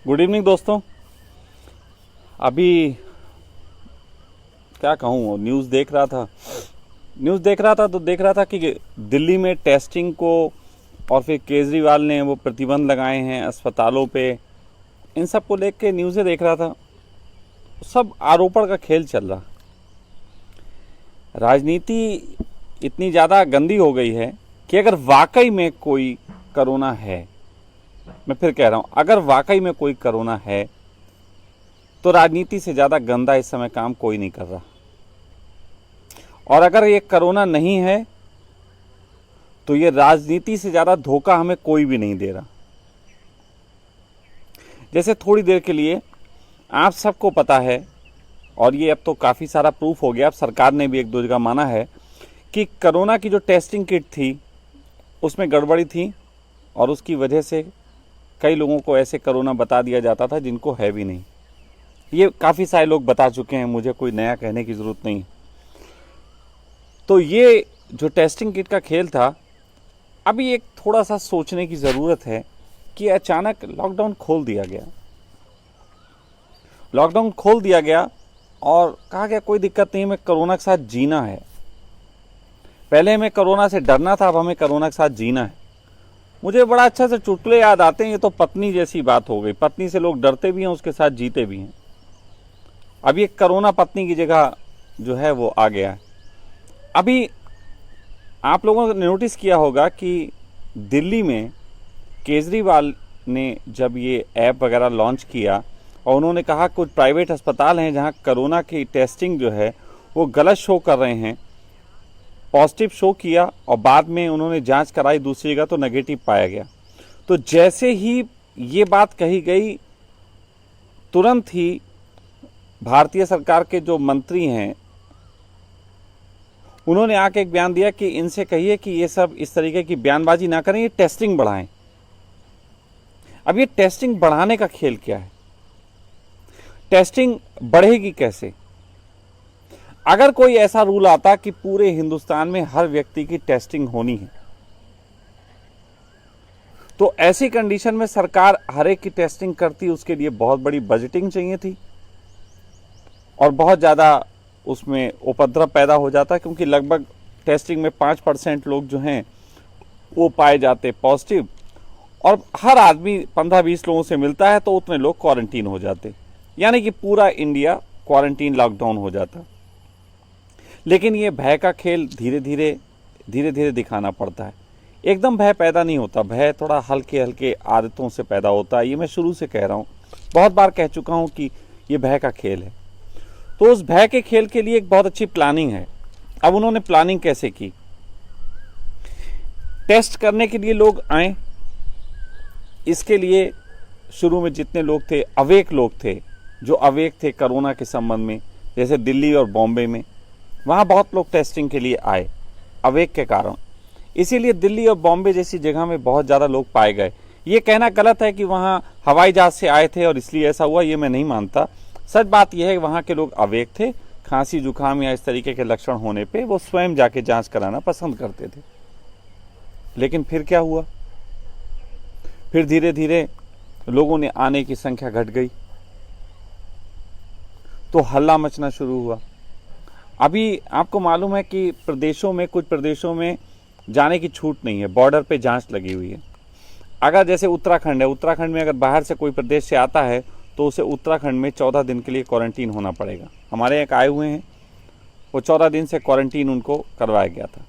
Good evening दोस्तों। अभी क्या कहूँ, न्यूज़ देख रहा था तो देख रहा था कि दिल्ली में टेस्टिंग को और फिर केजरीवाल ने वो प्रतिबंध लगाए हैं अस्पतालों पे, इन सब को लेकर न्यूज़ें देख रहा था। सब आरोपण का खेल चल रहा। राजनीति इतनी ज़्यादा गंदी हो गई है कि अगर वाकई में कोई कोरोना है, मैं फिर कह रहा हूँ, अगर वाकई में कोई कोरोना है तो राजनीति से ज़्यादा गंदा इस समय काम कोई नहीं कर रहा। और अगर ये कोरोना नहीं है तो ये राजनीति से ज़्यादा धोखा हमें कोई भी नहीं दे रहा। जैसे थोड़ी देर के लिए आप सबको पता है, और ये अब तो काफ़ी सारा प्रूफ हो गया, अब सरकार ने भी एक दो जगह माना है कि कोरोना की जो टेस्टिंग किट थी उसमें गड़बड़ी थी और उसकी वजह से कई लोगों को ऐसे कोरोना बता दिया जाता था जिनको है भी नहीं। ये काफ़ी सारे लोग बता चुके हैं, मुझे कोई नया कहने की ज़रूरत नहीं। तो ये जो टेस्टिंग किट का खेल था, अभी एक थोड़ा सा सोचने की ज़रूरत है कि अचानक लॉकडाउन खोल दिया गया और कहा गया कोई दिक्कत नहीं, हमें कोरोना के साथ जीना है। पहले हमें कोरोना से डरना था, अब हमें कोरोना के साथ जीना है। मुझे बड़ा अच्छा से चुटकुले याद आते हैं। ये तो पत्नी जैसी बात हो गई, पत्नी से लोग डरते भी हैं, उसके साथ जीते भी हैं। अब ये कोरोना पत्नी की जगह जो है वो आ गया है। अभी आप लोगों ने नोटिस किया होगा कि दिल्ली में केजरीवाल ने जब ये ऐप वगैरह लॉन्च किया और उन्होंने कहा कुछ प्राइवेट अस्पताल हैं जहां कोरोना की टेस्टिंग जो है वो गलत शो कर रहे हैं, पॉजिटिव शो किया और बाद में उन्होंने जांच कराई दूसरी जगह तो नेगेटिव पाया गया। तो जैसे ही ये बात कही गई, तुरंत ही भारतीय सरकार के जो मंत्री हैं उन्होंने आके एक बयान दिया कि इनसे कहिए कि ये सब इस तरीके की बयानबाजी ना करें, ये टेस्टिंग बढ़ाएं। अब ये टेस्टिंग बढ़ाने का खेल क्या है? टेस्टिंग बढ़ेगी कैसे? अगर कोई ऐसा रूल आता कि पूरे हिंदुस्तान में हर व्यक्ति की टेस्टिंग होनी है, तो ऐसी कंडीशन में सरकार हर एक की टेस्टिंग करती, उसके लिए बहुत बड़ी बजटिंग चाहिए थी और बहुत ज़्यादा उसमें उपद्रव पैदा हो जाता, क्योंकि लगभग टेस्टिंग में 5% लोग जो हैं वो पाए जाते पॉजिटिव और हर आदमी 15-20 लोगों से मिलता है तो उतने लोग क्वारंटीन हो जाते, यानी कि पूरा इंडिया क्वारंटीन लॉकडाउन हो जाता। लेकिन ये भय का खेल धीरे धीरे दिखाना पड़ता है। एकदम भय पैदा नहीं होता, भय थोड़ा हल्के हल्के आदतों से पैदा होता है। ये मैं शुरू से कह रहा हूँ, बहुत बार कह चुका हूँ कि ये भय का खेल है। तो उस भय के खेल के लिए एक बहुत अच्छी प्लानिंग है। अब उन्होंने प्लानिंग कैसे की? टेस्ट करने के लिए लोग आए, इसके लिए शुरू में जितने लोग थे, अवेक लोग थे, जो अवेक थे कोरोना के संबंध में, जैसे दिल्ली और बॉम्बे में, वहाँ बहुत लोग टेस्टिंग के लिए आए अवेक के कारण। इसीलिए दिल्ली और बॉम्बे जैसी जगह में बहुत ज़्यादा लोग पाए गए। ये कहना गलत है कि वहाँ हवाई जहाज से आए थे और इसलिए ऐसा हुआ, ये मैं नहीं मानता। सच बात यह है कि वहाँ के लोग अवेक थे, खांसी जुकाम या इस तरीके के लक्षण होने पे वो स्वयं जाके जांच कराना पसंद करते थे। लेकिन फिर क्या हुआ? फिर धीरे धीरे लोगों ने आने की संख्या घट गई तो हल्ला मचना शुरू हुआ। अभी आपको मालूम है कि प्रदेशों में, कुछ प्रदेशों में जाने की छूट नहीं है, बॉर्डर पे जांच लगी हुई है। अगर जैसे उत्तराखंड है, उत्तराखंड में अगर बाहर से कोई प्रदेश से आता है तो उसे उत्तराखंड में 14 दिन के लिए क्वारंटीन होना पड़ेगा। हमारे एक आए हुए हैं, वो 14 दिन से क्वारंटीन उनको करवाया गया था।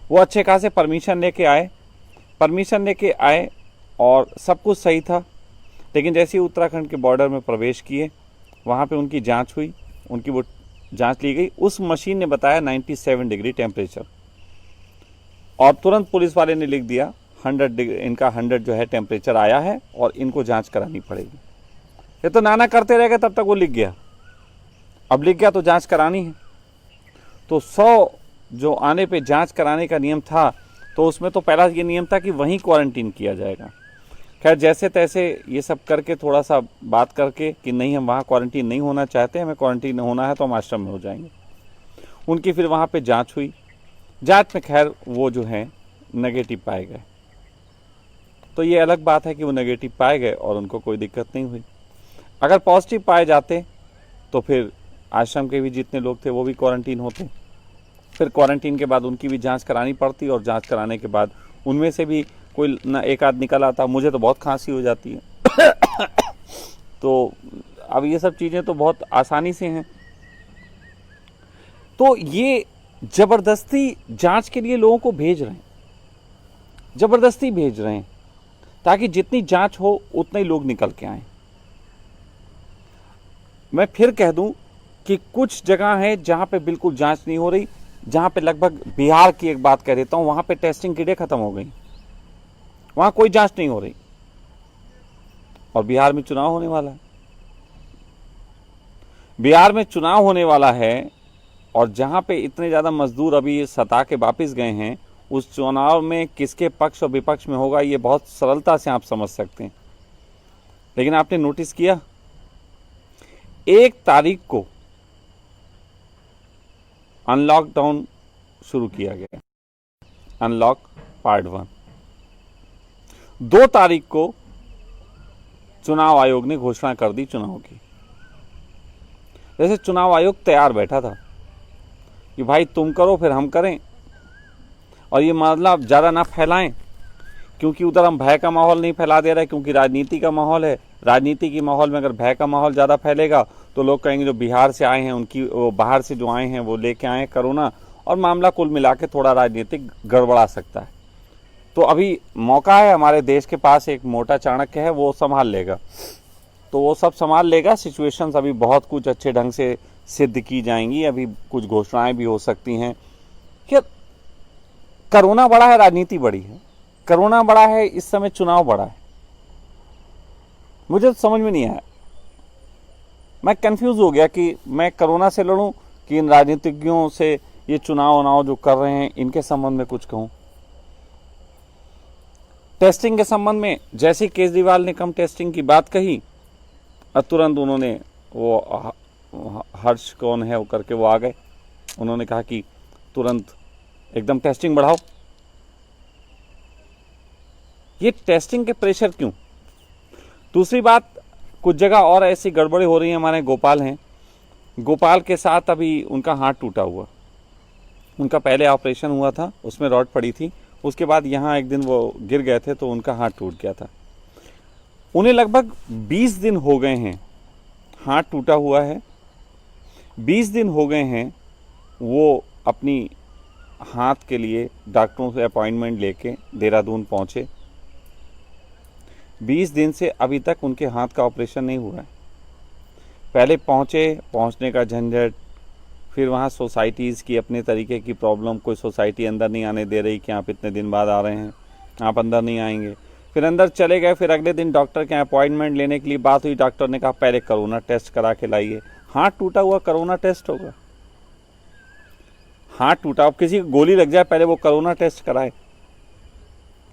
वो अच्छे खासे परमिशन लेके आए और सब कुछ सही था। लेकिन जैसे ही उत्तराखंड के बॉर्डर में प्रवेश किए, वहाँ पे उनकी जांच हुई, उनकी वो जांच ली गई। उस मशीन ने बताया 97 डिग्री टेम्परेचर और तुरंत पुलिस वाले ने लिख दिया 100 डिग्री, इनका 100 जो है टेम्परेचर आया है और इनको जांच करानी पड़ेगी। ये तो नाना करते रह गए, तब तक वो लिख गया। अब लिख गया तो जांच करानी है। तो 100 जो आने पे जांच कराने का नियम था, तो उसमें तो पहला ये नियम था कि वहीं क्वारंटीन किया जाएगा। खैर जैसे तैसे ये सब करके, थोड़ा सा बात करके कि नहीं हम वहाँ क्वारंटीन नहीं होना चाहते, हमें क्वारंटीन होना है तो हम आश्रम में हो जाएंगे। उनकी फिर वहाँ पे जांच हुई। जांच में खैर वो जो है नेगेटिव पाए गए। तो ये अलग बात है कि वो नेगेटिव पाए गए और उनको कोई दिक्कत नहीं हुई। अगर पॉजिटिव पाए जाते तो फिर आश्रम के भी जितने लोग थे वो भी क्वारंटीन होते, फिर क्वारंटीन के बाद उनकी भी जांच करानी पड़ती और जांच कराने के बाद उनमें से भी कोई ना एक आध निकल आता। मुझे तो बहुत खांसी हो जाती है तो अब ये सब चीज़ें तो बहुत आसानी से हैं। तो ये जबरदस्ती जांच के लिए लोगों को भेज रहे हैं, जबरदस्ती भेज रहे हैं ताकि जितनी जांच हो उतने ही लोग निकल के आए। मैं फिर कह दूं कि कुछ जगह है जहां पे बिल्कुल जांच नहीं हो रही, जहां पे लगभग बिहार की एक बात कह देता हूं, वहां पे टेस्टिंग कीड़े खत्म हो गई, वहां कोई जांच नहीं हो रही। और बिहार में चुनाव होने वाला है, बिहार में चुनाव होने वाला है और जहां पे इतने ज्यादा मजदूर अभी सता के वापिस गए हैं, उस चुनाव में किसके पक्ष और विपक्ष में होगा ये बहुत सरलता से आप समझ सकते हैं। लेकिन आपने नोटिस किया 1 तारीख को अनलॉक डाउन शुरू किया गया, अनलॉक पार्ट 1। 2 तारीख को चुनाव आयोग ने घोषणा कर दी चुनाव की। जैसे चुनाव आयोग तैयार बैठा था कि भाई तुम करो फिर हम करें, और ये मामला ज़्यादा ना फैलाएं, क्योंकि उधर हम भय का माहौल नहीं फैला दे रहे, क्योंकि राजनीति का माहौल है। राजनीति के माहौल में अगर भय का माहौल ज़्यादा फैलेगा तो लोग कहेंगे जो बिहार से आए हैं उनकी, वो बाहर से जो आए हैं वो लेके आए हैं कोरोना, और मामला कुल मिला के थोड़ा राजनीतिक गड़बड़ा सकता है। तो अभी मौका है, हमारे देश के पास एक मोटा चाणक्य है, वो संभाल लेगा, तो वो सब संभाल लेगा। सिचुएशंस अभी बहुत कुछ अच्छे ढंग से सिद्ध की जाएंगी, अभी कुछ घोषणाएं भी हो सकती हैं कि कोरोना बड़ा है, राजनीति बड़ी है। कोरोना बड़ा है, इस समय चुनाव बड़ा है। मुझे तो समझ में नहीं आया, मैं कंफ्यूज हो गया कि मैं कोरोना से लड़ूं कि इन राजनीतिज्ञों से ये चुनाव जो कर रहे हैं इनके संबंध में कुछ कहूं। टेस्टिंग के संबंध में जैसे केजरीवाल ने कम टेस्टिंग की बात कही, तुरंत उन्होंने वो हर्ष कौन है वो करके वो आ गए, उन्होंने कहा कि तुरंत एकदम टेस्टिंग बढ़ाओ। ये टेस्टिंग के प्रेशर क्यों? दूसरी बात, कुछ जगह और ऐसी गड़बड़ी हो रही है। हमारे गोपाल हैं, गोपाल के साथ अभी उनका हाथ टूटा हुआ, उनका पहले ऑपरेशन हुआ था, उसमें रॉड पड़ी थी, उसके बाद यहाँ एक दिन वो गिर गए थे तो उनका हाथ टूट गया था। उन्हें लगभग 20 दिन हो गए हैं हाथ टूटा हुआ है, 20 दिन हो गए हैं वो अपनी हाथ के लिए डॉक्टरों से अपॉइंटमेंट लेके देहरादून पहुँचे। 20 दिन से अभी तक उनके हाथ का ऑपरेशन नहीं हुआ है। पहले पहुँचने का झंझट, फिर वहाँ सोसाइटीज़ की अपने तरीके की प्रॉब्लम, कोई सोसाइटी अंदर नहीं आने दे रही कि आप इतने दिन बाद आ रहे हैं, आप अंदर नहीं आएंगे। फिर अंदर चले गए, फिर अगले दिन डॉक्टर के अपॉइंटमेंट लेने के लिए बात हुई, डॉक्टर ने कहा पहले कोरोना टेस्ट करा के लाइए। हाथ टूटा हुआ कोरोना टेस्ट होगा? हाथ टूटा, अब किसी को गोली लग जाए पहले वो कोरोना टेस्ट कराए।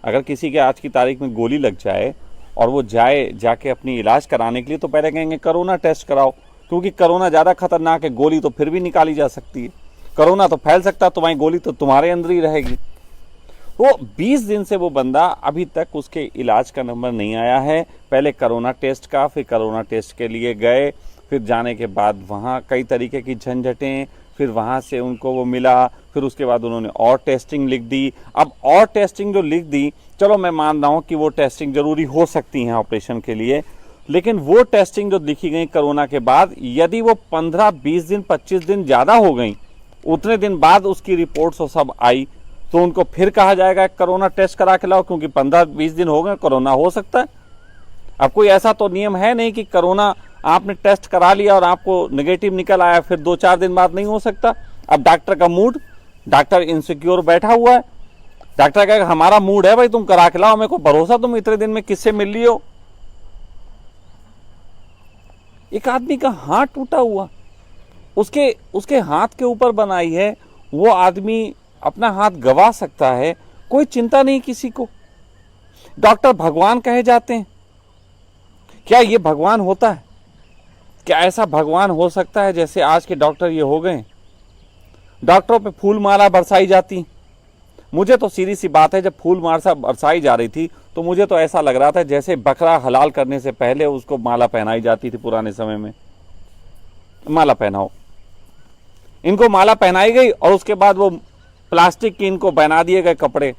अगर किसी के आज की तारीख में गोली लग जाए और वो जाके अपनी इलाज कराने के लिए, तो पहले कहेंगे कोरोना टेस्ट कराओ, क्योंकि कोरोना ज़्यादा खतरनाक है। गोली तो फिर भी निकाली जा सकती है, कोरोना तो फैल सकता है, तुम्हारी गोली तो तुम्हारे अंदर ही रहेगी। वो 20 दिन से वो बंदा अभी तक उसके इलाज का नंबर नहीं आया है। पहले कोरोना टेस्ट का, फिर कोरोना टेस्ट के लिए गए, फिर जाने के बाद वहाँ कई तरीके की झंझटें, फिर वहाँ से उनको वो मिला, फिर उसके बाद उन्होंने और टेस्टिंग लिख दी। अब और टेस्टिंग जो लिख दी, चलो मैं मान रहा हूँ कि वो टेस्टिंग जरूरी हो सकती हैं ऑपरेशन के लिए, लेकिन वो टेस्टिंग जो लिखी गई कोरोना के बाद, यदि वो 15, 20 दिन, 25 दिन ज़्यादा हो गई, उतने दिन बाद उसकी रिपोर्ट्स और सब आई, तो उनको फिर कहा जाएगा कोरोना टेस्ट करा के लाओ, क्योंकि 15-20 दिन हो गए, कोरोना हो सकता है। अब कोई ऐसा तो नियम है नहीं कि कोरोना आपने टेस्ट करा लिया और आपको नेगेटिव निकल आया फिर 2-4 दिन बाद नहीं हो सकता। अब डॉक्टर का मूड, डॉक्टर इनसिक्योर बैठा हुआ है, डॉक्टर कहेगा हमारा मूड है भाई तुम करा के लाओ, मेरे को भरोसा तुम इतने दिन में किससे मिल रही हो। एक आदमी का हाथ टूटा हुआ, उसके हाथ के ऊपर बनाई है, वो आदमी अपना हाथ गवा सकता है, कोई चिंता नहीं किसी को। डॉक्टर भगवान कहे जाते हैं, क्या ये भगवान होता है? क्या ऐसा भगवान हो सकता है जैसे आज के डॉक्टर ये हो गए? डॉक्टरों पे फूल माला बरसाई जाती, मुझे तो सीधी सी बात है, जब फूल माला बरसाई जा रही थी तो मुझे तो ऐसा लग रहा था जैसे बकरा हलाल करने से पहले उसको माला पहनाई जाती थी पुराने समय में। माला पहनाओ, इनको माला पहनाई गई और उसके बाद वो प्लास्टिक के इनको पहना दिए गए कपड़े।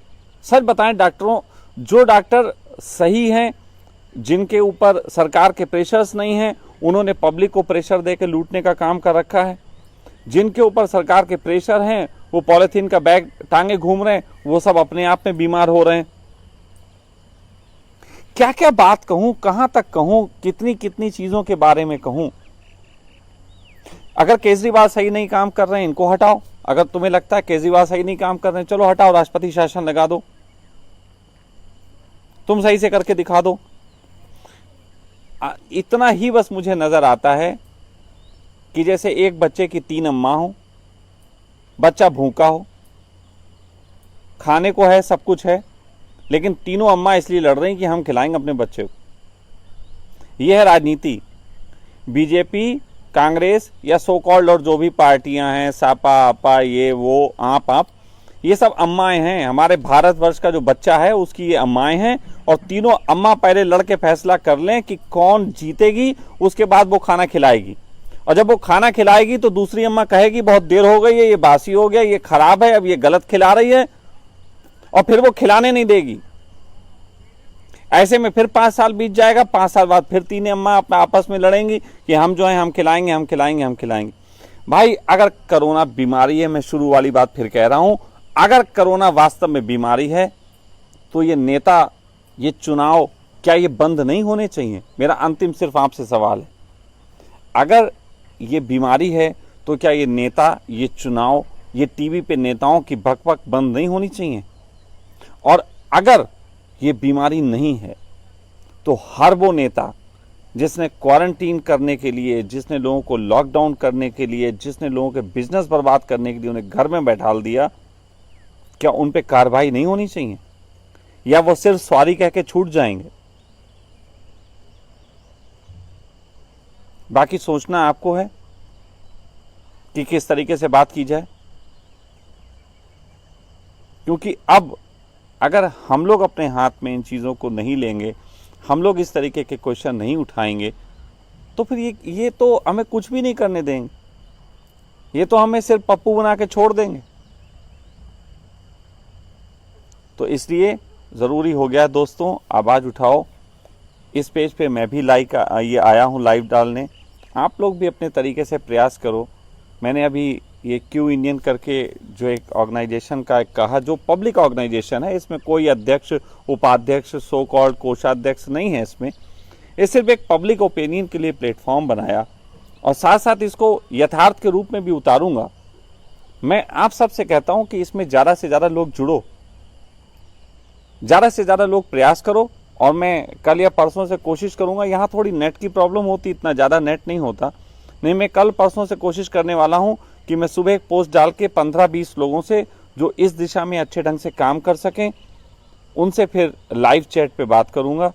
सच बताएं डॉक्टरों, जो डॉक्टर सही हैं, जिनके ऊपर सरकार के प्रेशर्स नहीं हैं, उन्होंने पब्लिक को प्रेशर देकर लूटने का काम कर रखा है। जिनके ऊपर सरकार के प्रेशर हैं, वो पॉलिथीन का बैग टांगे घूम रहे हैं, वो सब अपने आप में बीमार हो रहे हैं। क्या क्या बात कहूं, कहां तक कहूं, कितनी कितनी चीजों के बारे में कहूं। अगर केजरीवाल सही नहीं काम कर रहे हैं, इनको हटाओ। अगर तुम्हें लगता है केजरीवाल सही नहीं काम कर रहे हैं, चलो हटाओ, राष्ट्रपति शासन लगा दो, तुम सही से करके दिखा दो। इतना ही बस मुझे नजर आता है कि जैसे एक बच्चे की 3 अम्मा हो, बच्चा भूखा हो, खाने को है, सब कुछ है, लेकिन तीनों अम्मा इसलिए लड़ रही कि हम खिलाएंगे अपने बच्चे को। यह है राजनीति। बीजेपी, कांग्रेस या सो कॉल्ड और जो भी पार्टियां हैं, सापा आपा, ये वो आप, ये सब अम्माएं हैं। हमारे भारतवर्ष का जो बच्चा है उसकी ये अम्माएं हैं, और तीनों अम्मा पहले लड़के फैसला कर लें कि कौन जीतेगी, उसके बाद वो खाना खिलाएगी। और जब वो खाना खिलाएगी तो दूसरी अम्मा कहेगी बहुत देर हो गई है, ये बासी हो गया, ये खराब है, अब ये गलत खिला रही है, और फिर वो खिलाने नहीं देगी। ऐसे में फिर 5 साल बीत जाएगा, 5 साल बाद फिर तीनों अम्मा आपस में लड़ेंगी कि हम जो है हम खिलाएंगे, हम खिलाएंगे, हम खिलाएंगे। भाई अगर कोरोना बीमारी है, मैं शुरू वाली बात फिर कह रहा हूं, अगर कोरोना वास्तव में बीमारी है तो ये नेता, ये चुनाव, क्या ये बंद नहीं होने चाहिए? मेरा अंतिम सिर्फ आपसे सवाल है। अगर ये बीमारी है तो क्या ये नेता, ये चुनाव, ये टीवी पे नेताओं की बकबक बंद नहीं होनी चाहिए? और अगर ये बीमारी नहीं है तो हर वो नेता जिसने क्वारंटीन करने के लिए, जिसने लोगों को लॉकडाउन करने के लिए, जिसने लोगों के बिजनेस बर्बाद करने के लिए उन्हें घर में बैठा दिया, क्या उन पे कार्रवाई नहीं होनी चाहिए? या वो सिर्फ सॉरी कह के छूट जाएंगे? बाकी सोचना आपको है कि किस तरीके से बात की जाए, क्योंकि अब अगर हम लोग अपने हाथ में इन चीज़ों को नहीं लेंगे, हम लोग इस तरीके के क्वेश्चन नहीं उठाएंगे, तो फिर ये तो हमें कुछ भी नहीं करने देंगे, ये तो हमें सिर्फ पप्पू बना के छोड़ देंगे। तो इसलिए ज़रूरी हो गया दोस्तों, आवाज़ उठाओ। इस पेज पे मैं भी ये आया हूँ लाइव डालने, आप लोग भी अपने तरीके से प्रयास करो। मैंने अभी ये क्यू इंडियन करके जो एक ऑर्गेनाइजेशन का एक कहा, जो पब्लिक ऑर्गेनाइजेशन है, इसमें कोई अध्यक्ष, उपाध्यक्ष, सो कॉल्ड कोषाध्यक्ष नहीं है, इसमें ये सिर्फ एक पब्लिक ओपिनियन के लिए प्लेटफॉर्म बनाया, और साथ साथ इसको यथार्थ के रूप में भी उतारूंगा। मैं आप सबसे कहता हूं कि इसमें ज़्यादा से ज़्यादा लोग जुड़ो, ज़्यादा से ज़्यादा लोग प्रयास करो, और मैं कल या परसों से कोशिश करूंगा। यहाँ थोड़ी नेट की प्रॉब्लम होती, इतना ज़्यादा नेट नहीं होता, नहीं, मैं कल परसों से कोशिश करने वाला हूं कि मैं सुबह एक पोस्ट डाल के 15-20 लोगों से जो इस दिशा में अच्छे ढंग से काम कर सकें, उनसे फिर लाइव चैट पे बात करूंगा।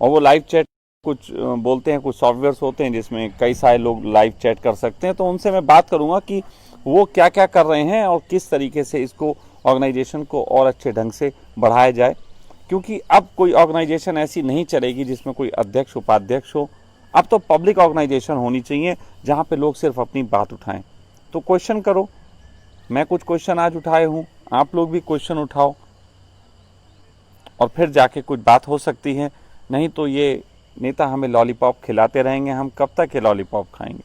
और वो लाइव चैट कुछ बोलते हैं, कुछ सॉफ्टवेयर्स होते हैं जिसमें कई सारे लोग लाइव चैट कर सकते हैं, तो उनसे मैं बात करूंगा कि वो क्या क्या कर रहे हैं और किस तरीके से इसको, ऑर्गेनाइजेशन को और अच्छे ढंग से बढ़ाया जाए। क्योंकि अब कोई ऑर्गेनाइजेशन ऐसी नहीं चलेगी जिसमें कोई अध्यक्ष उपाध्यक्ष हो। अब तो पब्लिक ऑर्गेनाइजेशन होनी चाहिए जहाँ पे लोग सिर्फ अपनी बात उठाएं। तो क्वेश्चन करो, मैं कुछ क्वेश्चन आज उठाए हूँ, आप लोग भी क्वेश्चन उठाओ, और फिर जाके कुछ बात हो सकती है। नहीं तो ये नेता हमें लॉलीपॉप खिलाते रहेंगे, हम कब तक ये लॉलीपॉप खाएंगे?